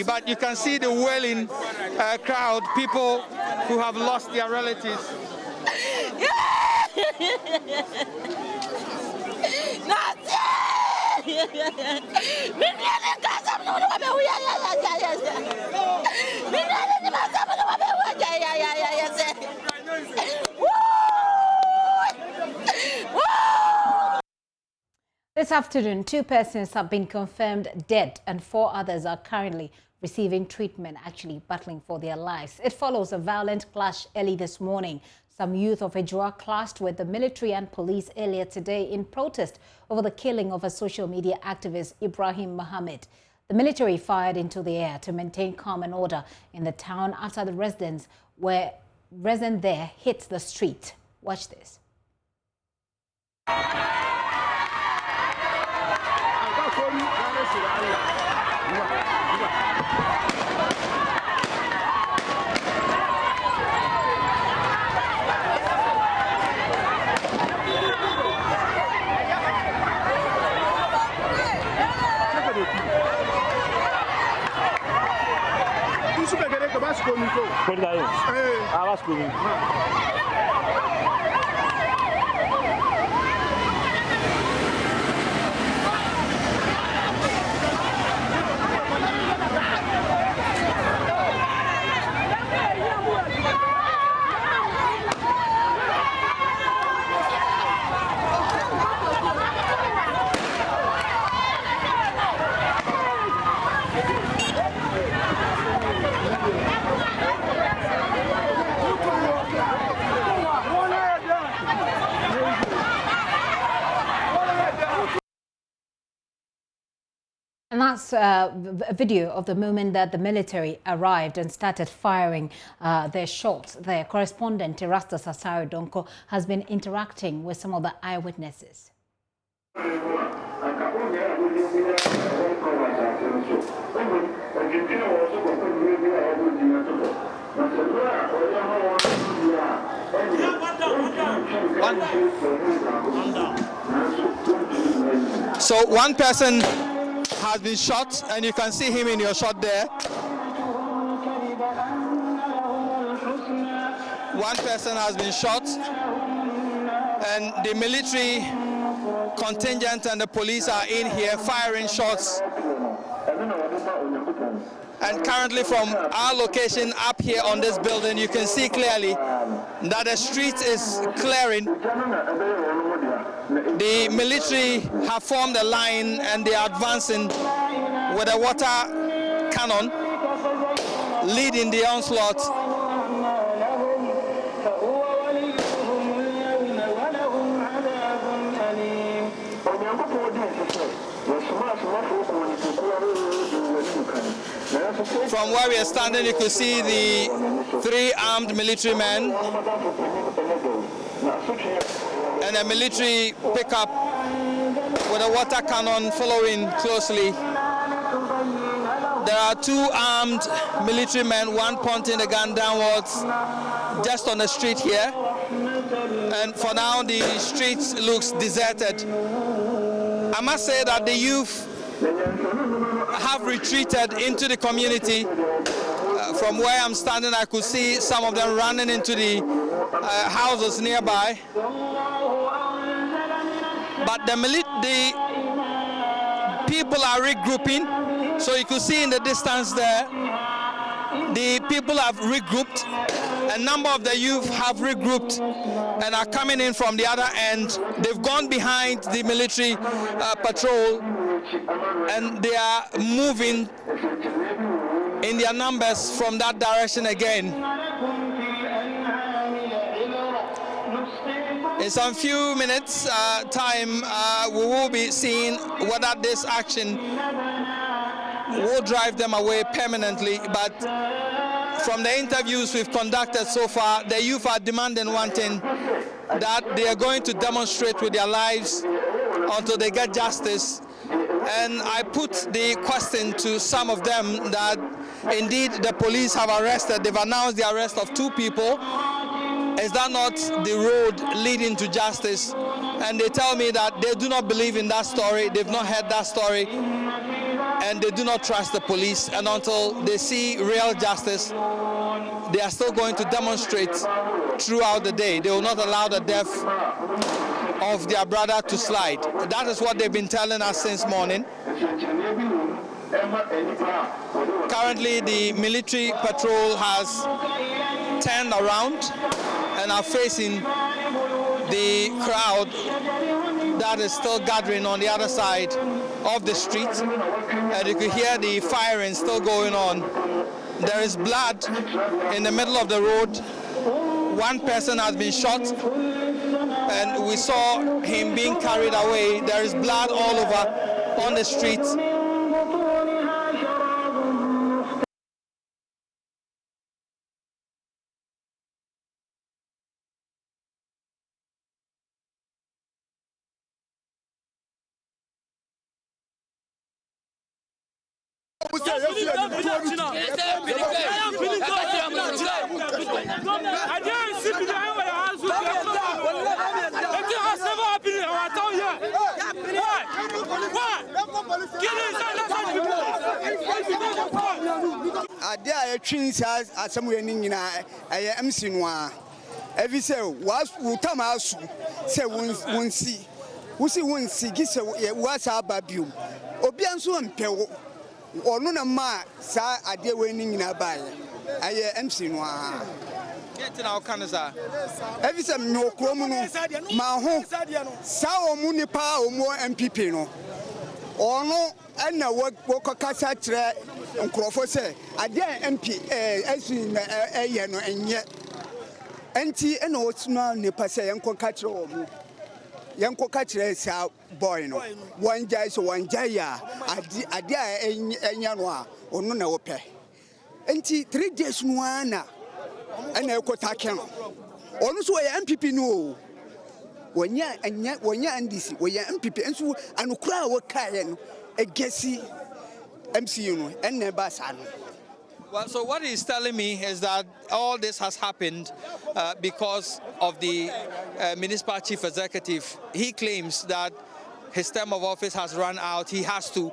But you can see the wailing crowd, people who have lost their relatives. This afternoon, 2 persons have been confirmed dead and 4 others are currently receiving treatment, actually battling for their lives. It follows a violent clash early this morning. Some youth of Ejura clashed with the military and police earlier today in protest over the killing of a social media activist, Ibrahim Mohammed. The military fired into the air to maintain calm and order in the town after the residents there hit the street. Watch this. And that's a video of the moment that the military arrived and started firing their shots. Their correspondent, Erastus Asari Donko, has been interacting with some of the eyewitnesses. So one person has been shot, and you can see him in your shot there. One person has been shot, and the military contingent and the police are in here firing shots. And currently from our location up here on this building, you can see clearly that the street is clearing. The military have formed a line and they are advancing with a water cannon, leading the onslaught. From where we are standing, you can see the 3 armed military men and a military pickup with a water cannon following closely. There are 2 armed military men, one pointing the gun downwards just on the street here. And for now, the street looks deserted. I must say that the youth have retreated into the community. From where I'm standing, I could see some of them running into the houses nearby. But the people are regrouping, so you could see in the distance there, the people have regrouped. A number of the youth have regrouped and are coming in from the other end. They've gone behind the military patrol, and they are moving in their numbers from that direction again. In some few minutes time, we will be seeing whether this action will drive them away permanently. But from the interviews we've conducted so far, the youth are demanding one thing, that they are going to demonstrate with their lives until they get justice. And I put the question to some of them that indeed the police have arrested, they've announced the arrest of 2 people. Is that not the road leading to justice? And they tell me that they do not believe in that story, they've not heard that story. and they do not trust the police, and until they see real justice, they are still going to demonstrate throughout the day. They will not allow the death of their brother to slide. That is what they've been telling us since morning. Currently, the military patrol has turned around and are facing the crowd that is still gathering on the other side of the street. And you can hear the firing still going on. There is blood in the middle of the road. One person has been shot, and we saw him being carried away. There is blood all over on the streets. There twins as somewhere in MC Noir. Every say, was will come out say one see. Who see one see, gives was our babu. Obianso and Pew or no ma, sa a dear winning in a buy. I MC Noir. Get in our canasa. Every some no cromono, my home, Sao Munipa or more MPP no. Or no, and now walk a cassette. And Crawford say, I dare MP as in a yano and yet. Anti and what's now Nipa say, Uncle Catcher or Yanko Catcher is out boy. One jay so one jaya. I dare a yanwa or no pay. Anti 3 days noana and I got a can. Also, a MPP no. When ya and yet when ya and this, where ya MPP and so and crowd were carrying a guessy. MCU and Nebasan. Well, so what he's telling me is that all this has happened because of the municipal chief executive. He claims that his term of office has run out. He has to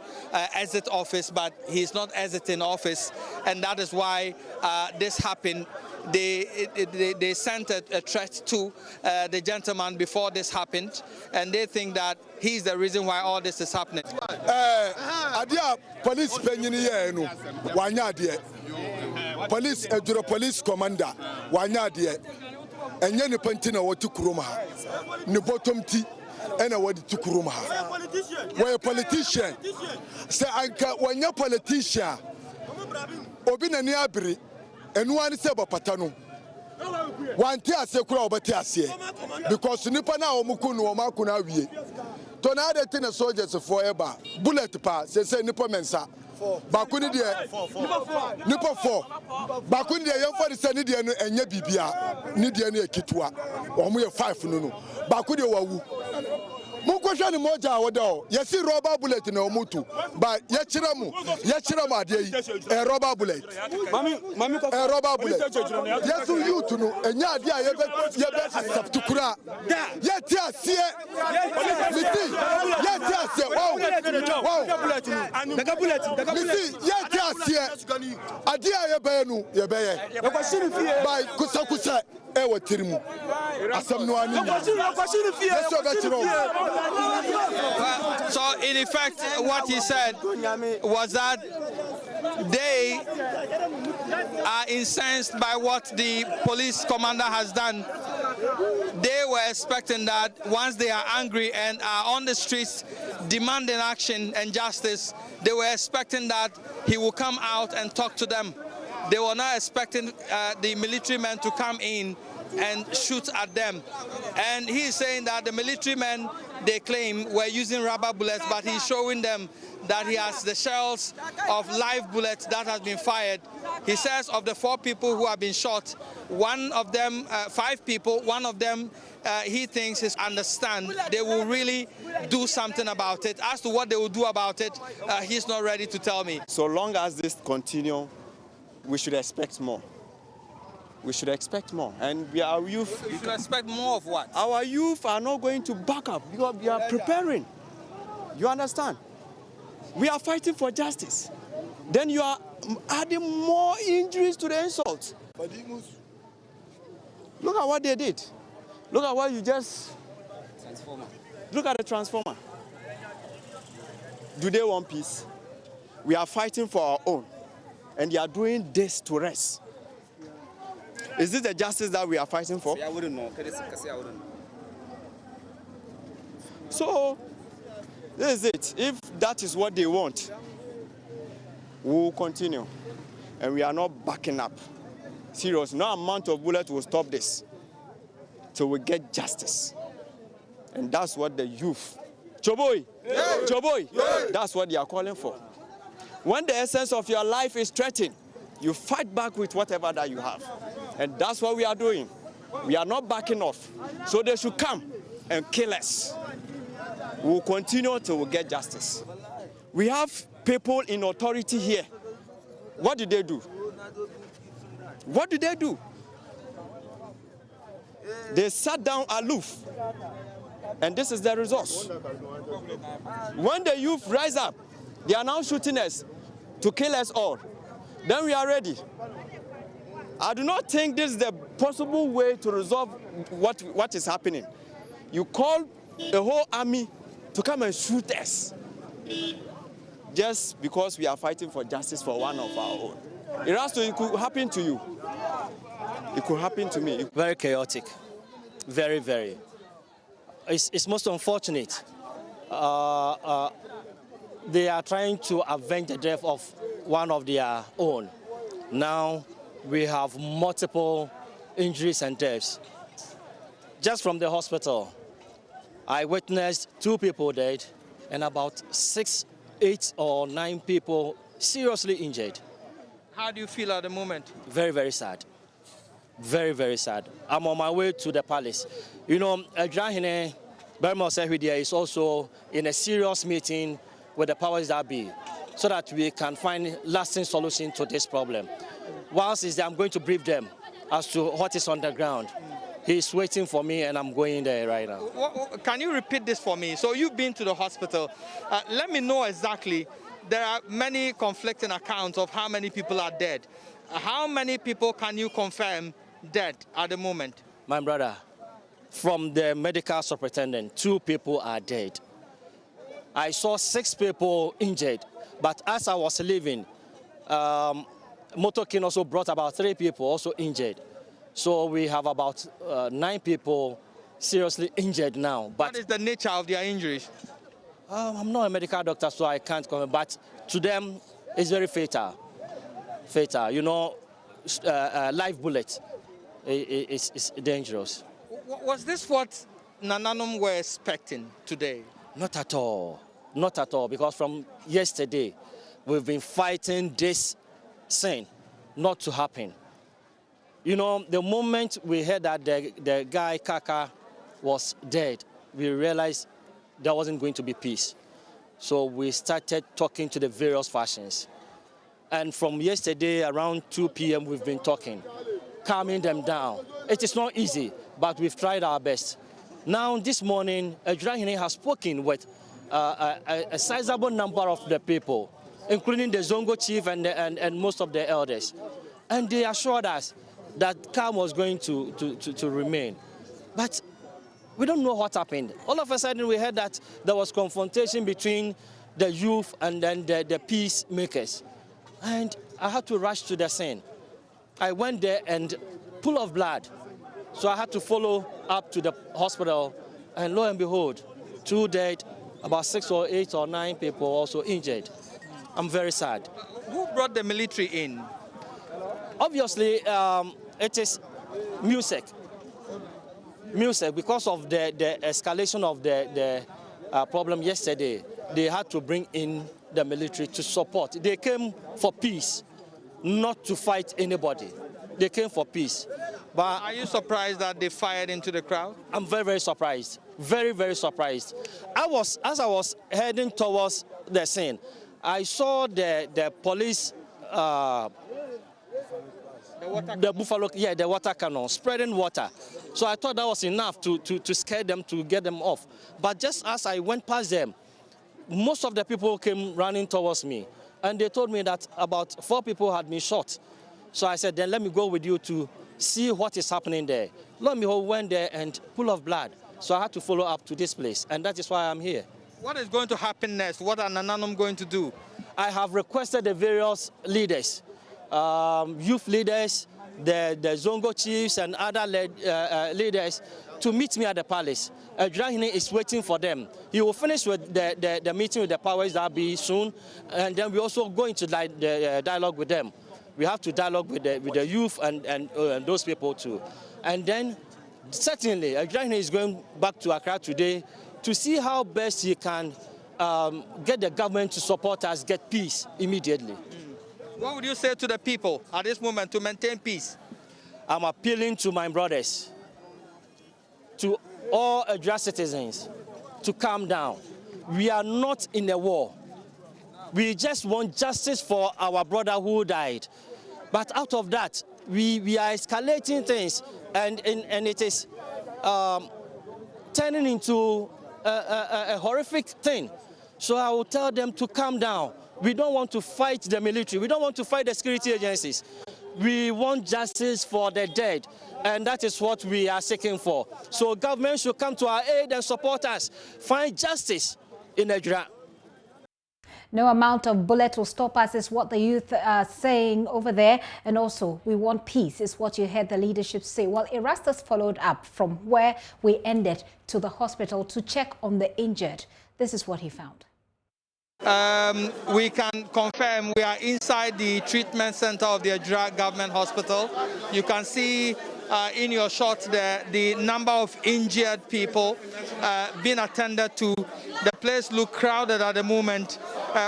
exit office, but he's not exiting office, and that is why this happened. They sent a threat to the gentleman before this happened, and they think that he's the reason why all this is happening. Adia police penini no wanya de police Ejura police commander wanya de enye ne panti na woti kuroma ne bottom ti ena wadi ti kuroma we politician say anka wanya politician obi na ni abiri enu ani se bopata no wanti ase kura obati ase because nipa na omuku no omaku na awie to na de tin soldiers forever bullet pa say nipa mensa bakuni de nipa 4 bakuni de yemfo de se ni de no enye bibia ni de no ekitwa omo ye 5 no bakuni de wawu Mukwesha ni moja awodao yesi rubber bullet na omutu ba yechira ade yi a rubber bullet a rubber bullet yesu youth no enya ade a yebe accept kura yeti asie miti yeti asie wow daga bullet yeti asie ade a yebe no yebe ye ba kusa ewa tirimu asam no ani so in effect what he said was that they are incensed by what the police commander has done. They were expecting that once they are angry and are on the streets demanding action and justice, they were expecting that he will come out and talk to them. They were not expecting the military men to come in and shoot at them. And he is saying that the military men, they claim, were using rubber bullets, but he's showing them that he has the shells of live bullets that has been fired. He says of the 4 people who have been shot, one of them, 5 people, one of them he thinks is understand. They will really do something about it. As to what they will do about it, he's not ready to tell me. So long as this continues, we should expect more. We should expect more. And our youth... You should expect more of what? Our youth are not going to back up because we are preparing. You understand? We are fighting for justice. Then you are adding more injuries to the insult. Look at what they did. Look at what you just... Transformer. Look at the transformer. Do they want peace? We are fighting for our own. And they are doing this to us. Is this the justice that we are fighting for? I wouldn't know. So, this is it. If that is what they want, we will continue. And we are not backing up. Serious. No amount of bullets will stop this till we get justice. And that's what the youth, Choboy, Choboy, that's what they are calling for. When the essence of your life is threatened, you fight back with whatever that you have. And that's what we are doing. We are not backing off. So they should come and kill us. We will continue till we get justice. We have people in authority here. What did they do? What did they do? They sat down aloof. And this is the result. When the youth rise up, they are now shooting us to kill us all. Then we are ready. I do not think this is the possible way to resolve what is happening. You call the whole army to come and shoot us just because we are fighting for justice for one of our own. It could happen to you. It could happen to me. Very chaotic. Very, very. It's most unfortunate. They are trying to avenge the death of one of their own. Now we have multiple injuries and deaths. Just from the hospital, I witnessed 2 people dead and about 6, 8 or 9 people seriously injured. How do you feel at the moment? Very, very sad. Very, very sad. I'm on my way to the palace. You know, Ejura Bermo Sehwidia is also in a serious meeting with the powers that be so that we can find lasting solution to this problem. Whilst is there, I'm going to brief them as to what is on the ground. He's waiting for me and I'm going there right now. Can you repeat this for me? So you've been to the hospital. Let me know exactly. There are many conflicting accounts of how many people are dead. How many people can you confirm dead at the moment? My brother, from the medical superintendent, 2 people are dead. I saw 6 people injured, but as I was leaving, Motokin also brought about 3 people also injured. So we have about 9 people seriously injured now. But what is the nature of their injuries? I'm not a medical doctor, so I can't comment, but to them, it's very fatal. Fatal. You know, live bullet is dangerous. Was this what Nananom were expecting today? Not at all. Not at all, because from yesterday, we've been fighting this sin not to happen. You know, the moment we heard that the guy, Kaka, was dead, we realized there wasn't going to be peace. So we started talking to the various factions. And from yesterday, around 2 p.m., we've been talking, calming them down. It is not easy, but we've tried our best. Now, this morning, Ejura has spoken with a sizable number of the people, including the Zongo chief and most of the elders. And they assured us that calm was going to remain. But we don't know what happened. All of a sudden, we heard that there was confrontation between the youth and then the peacemakers. And I had to rush to the scene. I went there and full of blood. So I had to follow up to the hospital, and lo and behold, 2 dead, about 6 or 8 or 9 people also injured. I'm very sad. Who brought the military in? Obviously, it is music. Music, because of the escalation of the problem yesterday, they had to bring in the military to support. They came for peace, not to fight anybody. They came for peace. But are you surprised that they fired into the crowd? I'm very, very surprised. Very, very surprised. As I was heading towards the scene, I saw the police, the water cannon, spreading water. So I thought that was enough to scare them, to get them off. But just as I went past them, most of the people came running towards me, and they told me that about 4 people had been shot. So I said, then let me go with you to see what is happening there. Lo and behold, went there and full of blood. So I had to follow up to this place, and that is why I'm here. What is going to happen next? What are Nananum going to do? I have requested the various leaders, youth leaders, the Zongo chiefs and other leaders to meet me at the palace. Ejura is waiting for them. He will finish with the meeting with the powers that be soon, and then we also go into the dialogue with them. We have to dialogue with the youth and those people too. And then certainly Ejura is going back to Accra today to see how best he can get the government to support us, get peace immediately. What would you say to the people at this moment to maintain peace? I'm appealing to my brothers, to all Ejura citizens, to calm down. We are not in a war. We just want justice for our brother who died. But out of that, we are escalating things, and it is turning into a horrific thing. So I will tell them to calm down. We don't want to fight the military. We don't want to fight the security agencies. We want justice for the dead, and that is what we are seeking for. So government should come to our aid and support us. Find justice in Ejura. No amount of bullet will stop us is what the youth are saying over there. And also, we want peace is what you heard the leadership say. Well, Erastus followed up from where we ended to the hospital to check on the injured. This is what he found. We can confirm we are inside the treatment center of the Ejura Government Hospital. You can see in your shots there the number of injured people being attended to. The place looks crowded at the moment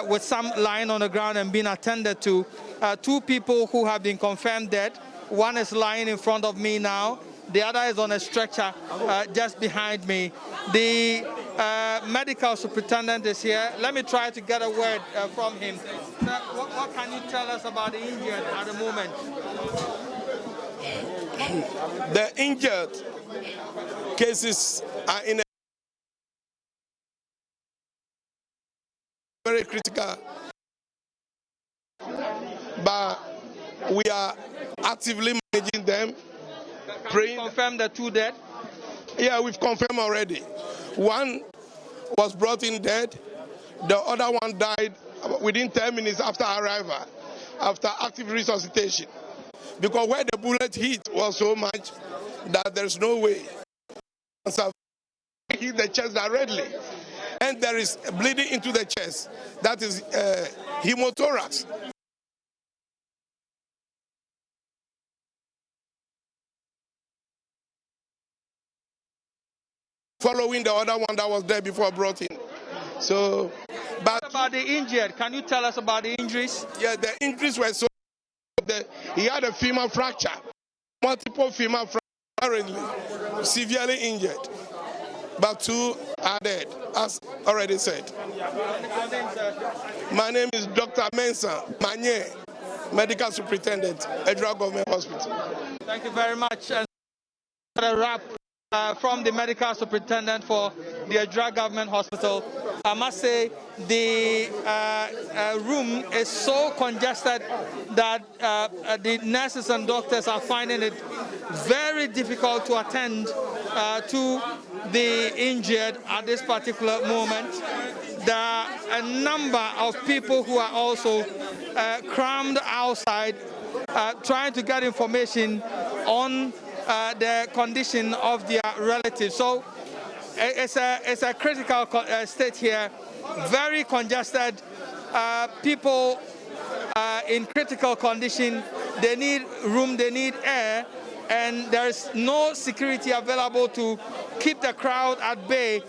with some lying on the ground and being attended to. 2 people who have been confirmed dead. One is lying in front of me now. The other is on a stretcher just behind me. The medical superintendent is here. Let me try to get a word from him. Sir, what can you tell us about the injured at the moment? The injured cases are in a very critical, but we are actively managing them. Praying. Confirm the 2 dead? Yeah, we've confirmed already. One was brought in dead. The other one died within 10 minutes after arrival, after active resuscitation. Because where the bullet hit was so much that there's no way to hit the chest directly. And there is bleeding into the chest. That is hemothorax. Following the other one that was there before brought in. So, but what about the injured? Can you tell us about the injuries? Yeah, the injuries were so. He had a femur fracture, multiple femur fracture, apparently severely injured. But 2 are dead, as already said. My name is Dr. Mensah Manye, Medical Superintendent, Ejura Government Hospital. Thank you very much. And a wrap from the Medical Superintendent for the Ejura Government Hospital. I must say the room is so congested that the nurses and doctors are finding it very difficult to attend to the injured at this particular moment. There are a number of people who are also crammed outside trying to get information on the condition of their relatives. So it's a critical state here, very congested, people in critical condition. They need room, they need air, and there's no security available to keep the crowd at bay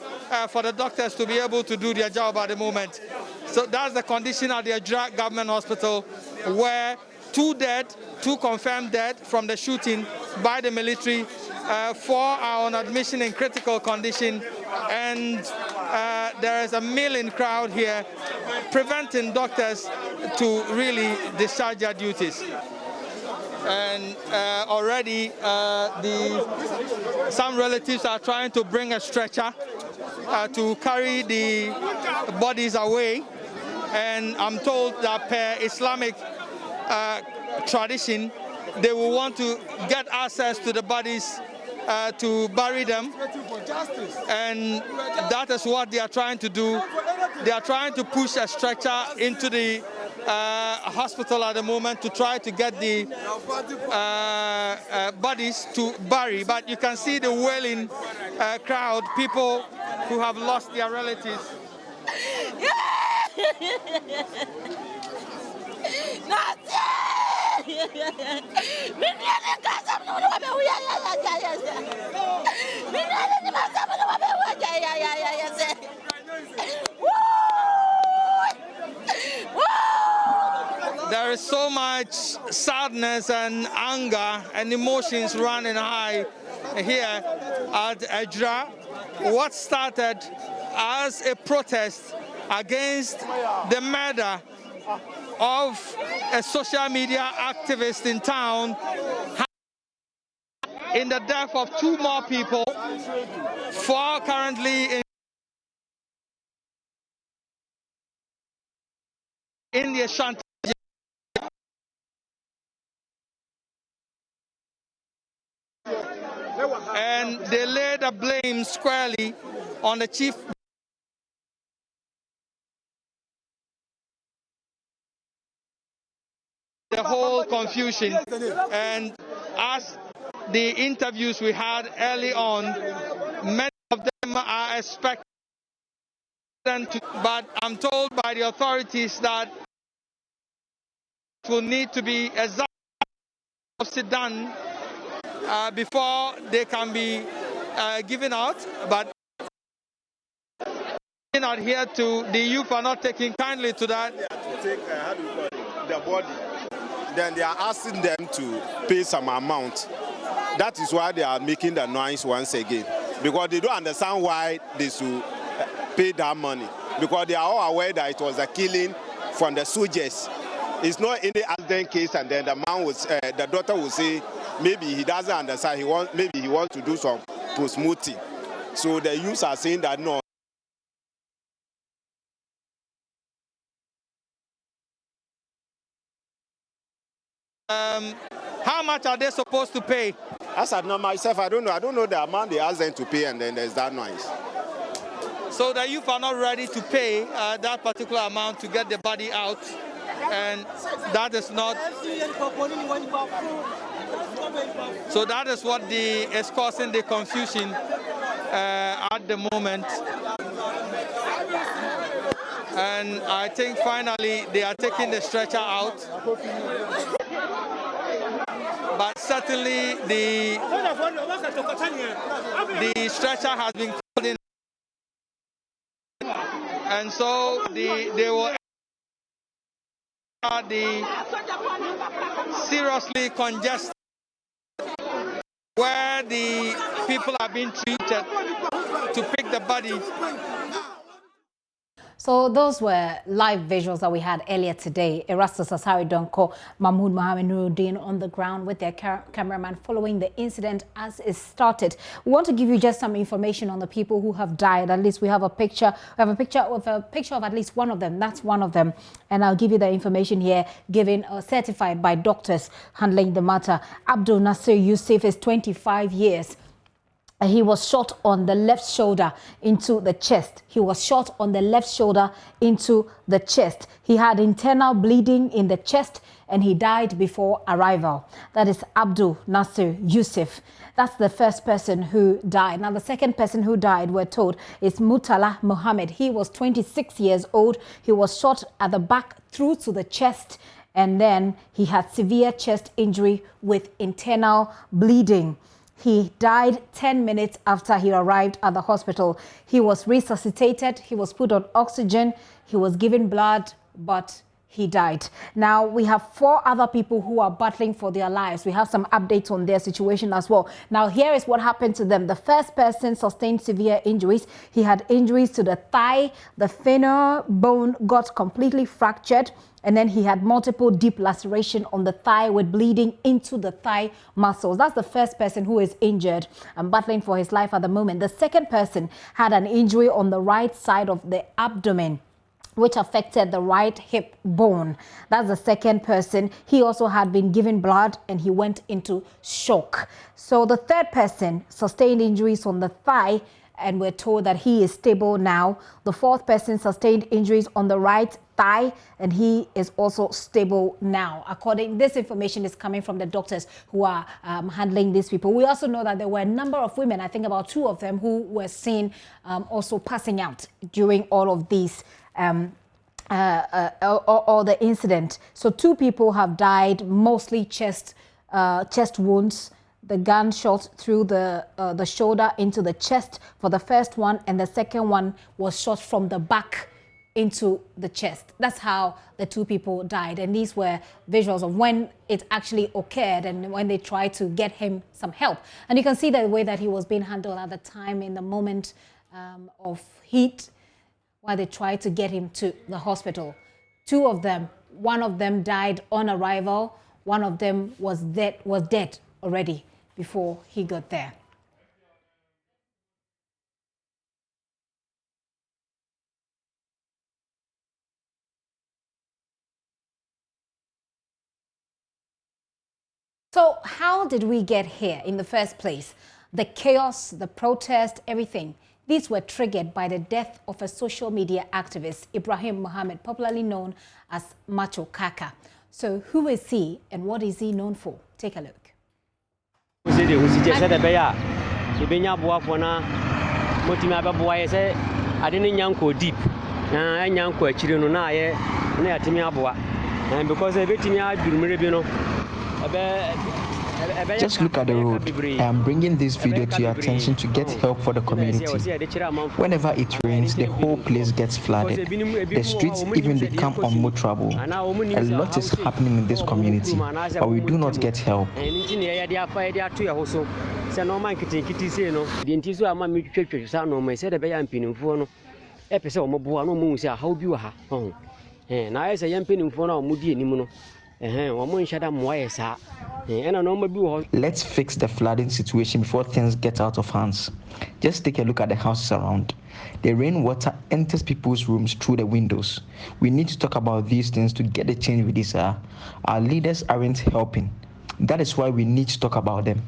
for the doctors to be able to do their job at the moment. So that's the condition at the Ejura Government Hospital, where 2 dead, 2 confirmed dead from the shooting by the military. 4 are on admission in critical condition, and there is a milling crowd here preventing doctors to really discharge their duties. And already some relatives are trying to bring a stretcher to carry the bodies away. And I'm told that per Islamic tradition, they will want to get access to the bodies to bury them. And that is what they are trying to do. They are trying to push a stretcher into the hospital at the moment to try to get the bodies to bury. But you can see the wailing crowd, people who have lost their relatives. There is so much sadness and anger and emotions running high here at Ejura. What started as a protest against the murder of a social media activist in town, in the death of 2 more people, 4 currently in the Ashanti. And they laid the blame squarely on the chief. The whole confusion, and as the interviews we had early on, many of them are expected to, but I'm told by the authorities that it will need to be exactly done before they can be given out. But not here to the youth are not taking kindly to that. To take the body, then they are asking them to pay some amount. That is why they are making the noise once again, because they don't understand why they should pay that money, because they are all aware that it was a killing from the soldiers. It's not any accident case, and then the man was, the daughter will say maybe he doesn't understand. Maybe he wants to do some post-mortem. So the youths are saying that no. How much are they supposed to pay? As I know myself, I don't know. I don't know the amount they ask them to pay, and then there's that noise. So the youth are not ready to pay that particular amount to get the body out, and that is not. So that is what is causing the confusion at the moment. And I think finally they are taking the stretcher out. But certainly the stretcher has been called in, and so they will the seriously congested where the people are being treated to pick the body. So those were live visuals that we had earlier today. Erastus Asari Donko, Mahmoud Mohamed Nuruddin on the ground with their cameraman following the incident as it started. We want to give you just some information on the people who have died. At least we have a picture. We have a picture of at least one of them. That's one of them. And I'll give you the information here, given certified by doctors handling the matter. Abdul Nasir Yusuf is 25 years. He was shot on the left shoulder into the chest. He was shot on the left shoulder into the chest. He had internal bleeding in the chest and he died before arrival. That is Abdul Nasir Yusuf. That's the first person who died. Now, the second person who died, we're told, is Mutala Mohammed. He was 26 years old. He was shot at the back through to the chest, and then he had severe chest injury with internal bleeding. He died 10 minutes after he arrived at the hospital. He was resuscitated. He was put on oxygen. He was given blood, but he died. Now, we have 4 other people who are battling for their lives. We have some updates on their situation as well. Now, here is what happened to them. The first person sustained severe injuries. He had injuries to the thigh. The femur bone got completely fractured. And then he had multiple deep laceration on the thigh with bleeding into the thigh muscles. That's the first person who is injured and battling for his life at the moment. The second person had an injury on the right side of the abdomen, which affected the right hip bone. That's the second person. He also had been given blood and he went into shock. So the third person sustained injuries on the thigh and we're told that he is stable now. The fourth person sustained injuries on the right thigh and he is also stable now. This information is coming from the doctors who are handling these people. We also know that there were a number of women, I think about 2 of them, who were seen also passing out during all of these or the incident. So 2 people have died, mostly chest wounds. The gun shot through the shoulder into the chest for the first one, and the second one was shot from the back into the chest. That's how the 2 people died. And these were visuals of when it actually occurred and when they tried to get him some help. And you can see the way that he was being handled at the time in the moment of heat, while they tried to get him to the hospital. 2 of them, one of them died on arrival. One of them was dead already before he got there. So how did we get here in the first place? The chaos, the protest, everything. These were triggered by the death of a social media activist, Ibrahim Mohammed, popularly known as Macho Kaka. So who is he and what is he known for? Take a look. Just look at the road. I am bringing this video to your attention to get help for the community. Whenever it rains, the whole place gets flooded. The streets even become unmotorable. A lot is happening in this community, but we do not get help. Let's fix the flooding situation before things get out of hands. Just take a look at the houses around. The rainwater enters people's rooms through the windows. We need to talk about these things to get the change we desire. Our leaders aren't helping. That is why we need to talk about them.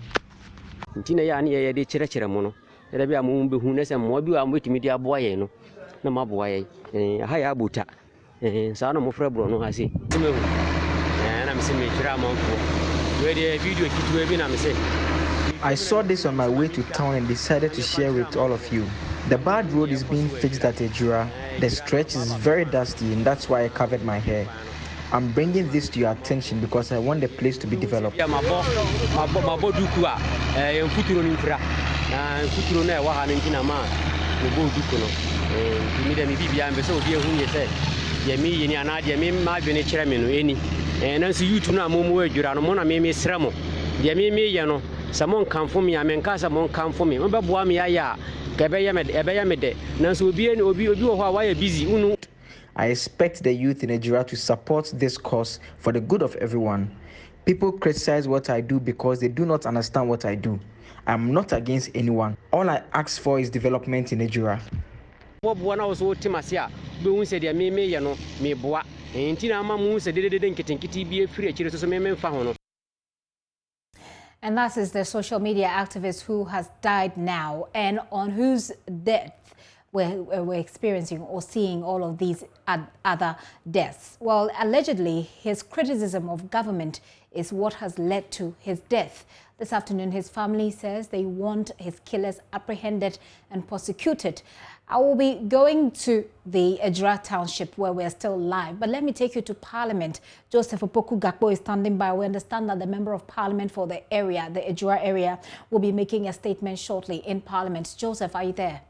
I saw this on my way to town and decided to share with all of you. The bad road is being fixed at Ejura. The stretch is very dusty and that's why I covered my hair. I'm bringing this to your attention because I want the place to be developed. Someone come for me, I mean, someone come for me. Remember, I expect the youth in Ejura to support this cause for the good of everyone. People criticize what I do because they do not understand what I do. I'm not against anyone. All I ask for is development in Ejura. And that is the social media activist who has died now and on whose death we're experiencing or seeing all of these other deaths. Well, allegedly, his criticism of government is what has led to his death. This afternoon, his family says they want his killers apprehended and prosecuted. I will be going to the Ejura township where we are still live, but let me take you to Parliament. Joseph Opoku Gakpo is standing by. We understand that the Member of Parliament for the area, the Ejura area, will be making a statement shortly in Parliament. Joseph, are you there?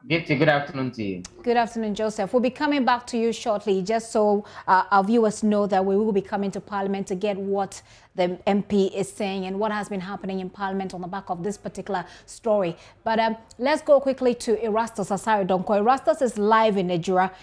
Gifty, good afternoon to you. Good afternoon, Joseph. We'll be coming back to you shortly, just so our viewers know that we will be coming to Parliament to get what the MP is saying and what has been happening in Parliament on the back of this particular story. But let's go quickly to Erastus Asari Donko. Erastus is live in Ejura.